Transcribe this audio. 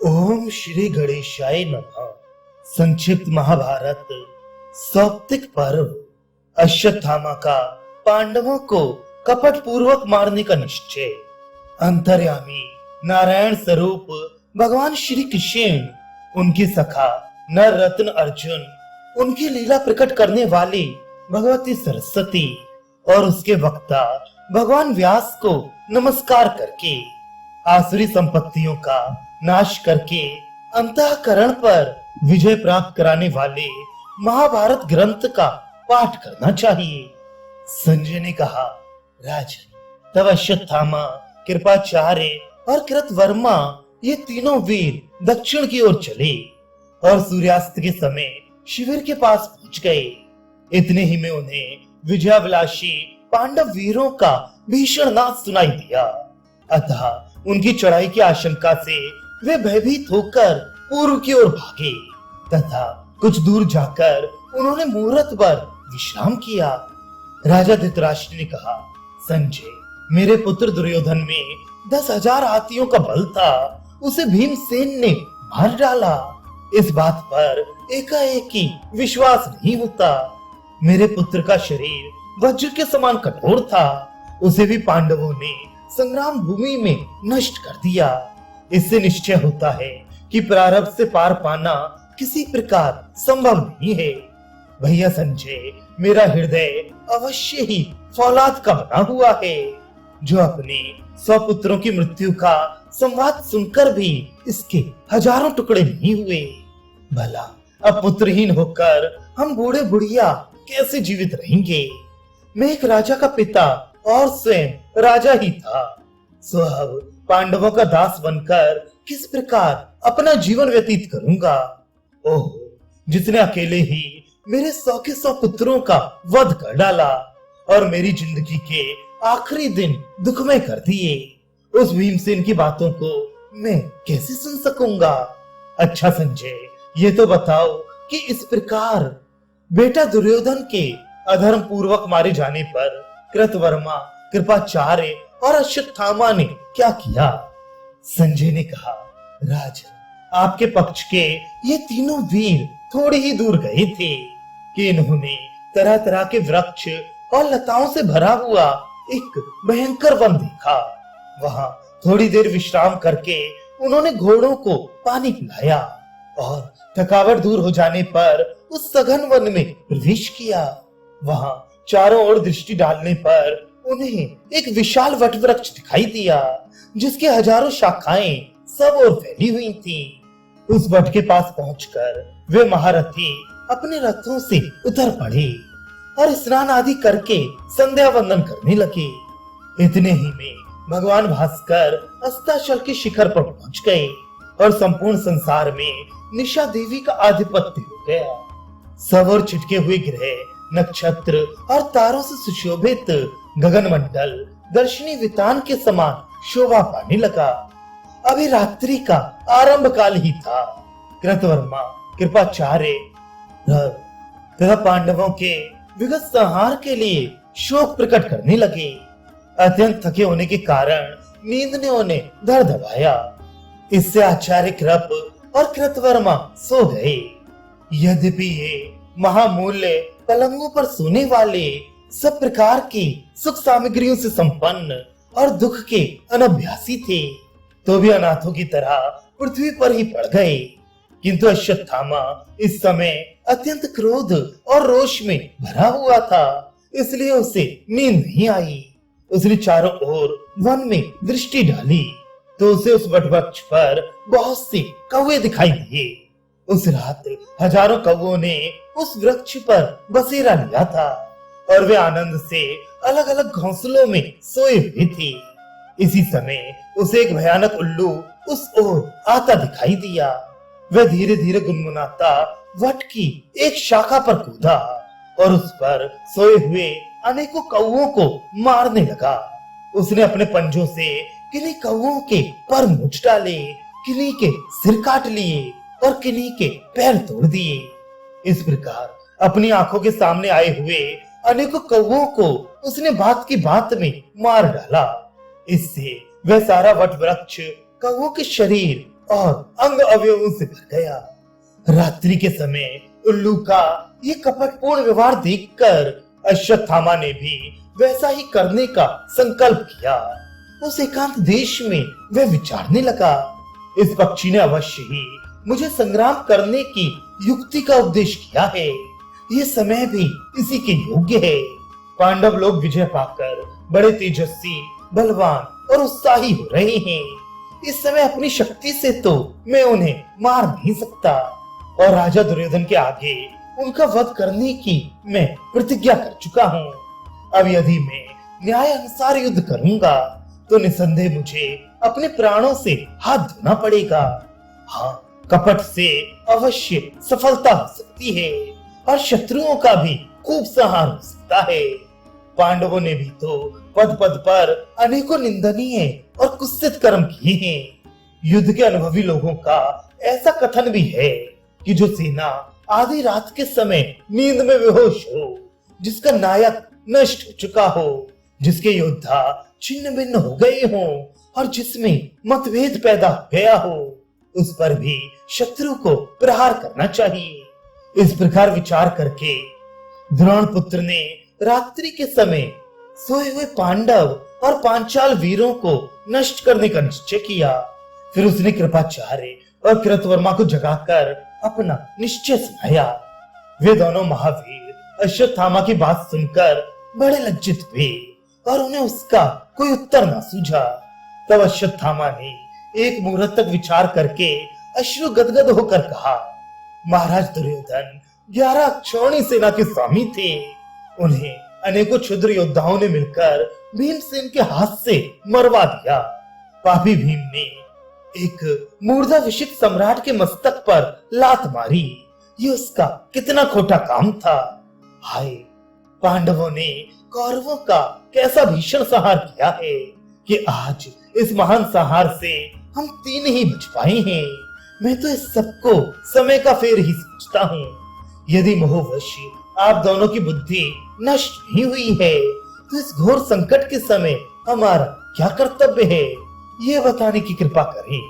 ओम श्री गणेशाय नमः। संक्षिप्त महाभारत सौप्तिक पर्व। अश्वत्थामा का पांडवों को कपट पूर्वक मारने का निश्चय। अंतर्यामी नारायण स्वरूप भगवान श्री कृष्ण, उनकी सखा नर रत्न अर्जुन, उनकी लीला प्रकट करने वाली भगवती सरस्वती और उसके वक्ता भगवान व्यास को नमस्कार करके आसुरी संपत्तियों का नाश करके अंतःकरण पर विजय प्राप्त कराने वाले महाभारत ग्रंथ का पाठ करना चाहिए। संजय ने कहा, राजन, तब अश्वत्थामा, कृपाचार्य और कृतवर्मा ये तीनों वीर दक्षिण की ओर चले और सूर्यास्त के समय शिविर के पास पहुंच गए। इतने ही में उन्हें विजयाभिलाषी पांडव वीरों का भीषण नाद सुनाई दिया। अतः उनकी चढ़ाई की आशंका से वे भयभीत होकर पूर्व की ओर भागे तथा कुछ दूर जाकर उन्होंने मुहूर्त भर विश्राम किया। राजा धृतराष्ट्र ने कहा, संजय, मेरे पुत्र दुर्योधन में 10,000 हाथियों का बल था, उसे भीमसेन ने मार डाला। इस बात पर एकाएक ही विश्वास नहीं होता। मेरे पुत्र का शरीर वज्र के समान कठोर था, उसे भी पांडवों ने संग्राम भूमि में नष्ट कर दिया। इससे निश्चय होता है कि प्रारब्ध से पार पाना किसी प्रकार संभव नहीं है। भैया संजय, मेरा हृदय अवश्य ही फौलाद का बना हुआ है, जो अपने स्वपुत्रों की मृत्यु का संवाद सुनकर भी इसके हजारों टुकड़े नहीं हुए। भला अब पुत्रहीन होकर हम बूढ़े बुढ़िया कैसे जीवित रहेंगे? मैं एक राजा का पिता और स्वयं राजा ही था, सो अब पांडवों का दास बनकर किस प्रकार अपना जीवन व्यतीत करूंगा? ओह, जिसने अकेले ही मेरे 100 के 100 पुत्रों का वध कर डाला और मेरी जिंदगी के आखिरी दिन दुखमय कर दिए, उस भीमसेन की बातों को मैं कैसे सुन सकूंगा? अच्छा संजय, ये तो बताओ कि इस प्रकार बेटा दुर्योधन के अधर्म पूर्वक मारे जाने पर कृतवर्मा, कृपाचार्य और अश्वत्थामा ने क्या किया? संजय ने कहा, राजन, आपके पक्ष के ये तीनों वीर थोड़ी ही दूर गए थे कि इन्होंने तरह तरह के वृक्ष और लताओं से भरा हुआ एक भयंकर वन देखा। वहां थोड़ी देर विश्राम करके उन्होंने घोड़ों को पानी पिलाया और थकावट दूर हो जाने पर उस सघन वन में प्रवेश किया। वहां चारों ओर दृष्टि डालने पर उन्हें एक विशाल वट वृक्ष दिखाई दिया, जिसकी हजारों शाखाएं सब ओर फैली हुई थीं। उस वट के पास पहुंचकर वे महारथी अपने रथों से उतर पड़े और स्नान आदि करके संध्या वंदन करने लगे। इतने ही में भगवान भास्कर अस्ताचल के शिखर पर पहुंच गए और संपूर्ण संसार में निशा देवी का आधिपत्य हो गया। सब ओर छिटके हुए ग्रह, नक्षत्र और तारों से सुशोभित गगन मंडल दर्शनी वितान के समान शोभा पाने लगा। अभी रात्रि का आरंभ काल ही था। कृतवर्मा, कृपाचार्य तथा पांडवों के विगत संहार के लिए शोक प्रकट करने लगे। अत्यंत थके होने के कारण नींद ने उन्हें धर दबाया। इससे आचार्य कृप और कृतवर्मा सो गए। यद्यपि ये महामूल्य पलंगों पर सोने वाले सब प्रकार की सुख सामग्रियों से संपन्न और दुख के अनभ्यासी थे, तो भी अनाथों की तरह पृथ्वी पर ही पड़ गए। किंतु अश्वत्थामा इस समय अत्यंत क्रोध और रोष में भरा हुआ था, इसलिए उसे नींद नहीं आई। उसने चारों ओर वन में दृष्टि डाली तो उसे उस वटवृक्ष पर बहुत से कौवे दिखाई दिए। उस रात हजारों कौवों ने उस वृक्ष पर बसेरा लिया था और वे आनंद से अलग अलग घोंसलों में सोए हुए थे। इसी समय उसे एक भयानक उल्लू उस ओर आता दिखाई दिया। वह धीरे धीरे गुनगुनाता वट की एक शाखा पर कूदा और उस पर सोए हुए अनेकों कौवों को मारने लगा। उसने अपने पंजों से किन्हीं कौवों के पर नोच डाले, किन्हीं के सिर काट लिए और किन्हीं के पैर तोड़ दिए। इस प्रकार अपनी आंखों के सामने आए हुए अनेकों कौवों को उसने बात की बात में मार डाला। इससे वह सारा वट वृक्ष कौवों के शरीर और अंग अवयवों से भर गया। रात्रि के समय उल्लू का ये कपटपूर्ण व्यवहार देखकर अश्वत्थामा ने भी वैसा ही करने का संकल्प किया। उस एकांत देश में वह विचारने लगा, इस पक्षी ने अवश्य ही मुझे संग्राम करने की युक्ति का उपदेश किया है। ये समय भी इसी के योग्य है। पांडव लोग विजय पाकर बड़े तेजस्वी, बलवान और उत्साही हो रहे हैं। इस समय अपनी शक्ति से तो मैं उन्हें मार नहीं सकता और राजा दुर्योधन के आगे उनका वध करने की मैं प्रतिज्ञा कर चुका हूँ। अब यदि मैं न्याय अनुसार युद्ध करूंगा तो निसंदेह मुझे अपने प्राणों से हाथ धोना पड़ेगा। हाँ, कपट से अवश्य सफलता हो सकती है और शत्रुओं का भी खूब संहार हो सकता है। पांडवों ने भी तो पद पद पर अनेकों निंदनीय और कुत्सित कर्म किए हैं। युद्ध के अनुभवी लोगों का ऐसा कथन भी है कि जो सेना आधी रात के समय नींद में बेहोश हो, जिसका नायक नष्ट हो चुका हो, जिसके योद्धा छिन्न भिन्न हो गए हों और जिसमें मतभेद पैदा हो गया हो, उस पर भी शत्रु को प्रहार करना चाहिए। इस प्रकार विचार करके द्रोण पुत्र ने रात्रि के समय सोए हुए पांडव और पांचाल वीरों को नष्ट करने का निश्चय किया। फिर उसने कृपाचार्य और कृतवर्मा को जगाकर अपना निश्चय सुनाया। वे दोनों महावीर अश्वत्थामा की बात सुनकर बड़े लज्जित हुए और उन्हें उसका कोई उत्तर न सूझा। तब अश्वत्थामा ने एक मुहूर्त तक विचार करके अश्रु गदगद होकर कहा, महाराज दुर्योधन 11 अक्षौणी सेना के स्वामी थे। उन्हें अनेकों क्षुद्र योद्धाओं ने मिलकर भीमसेन के हाथ से मरवा दिया। पापी भीम ने एक मूर्धा विशित सम्राट के मस्तक पर लात मारी। ये उसका कितना खोटा काम था। हाय, पांडवों ने कौरवों का कैसा भीषण संहार किया है कि आज इस महान संहार से हम 3 ही बच पाए हैं। मैं तो इस सबको समय का फेर ही सोचता हूँ। यदि मोहवश आप दोनों की बुद्धि नष्ट नहीं हुई है तो इस घोर संकट के समय हमारा क्या कर्तव्य है, ये बताने की कृपा करें।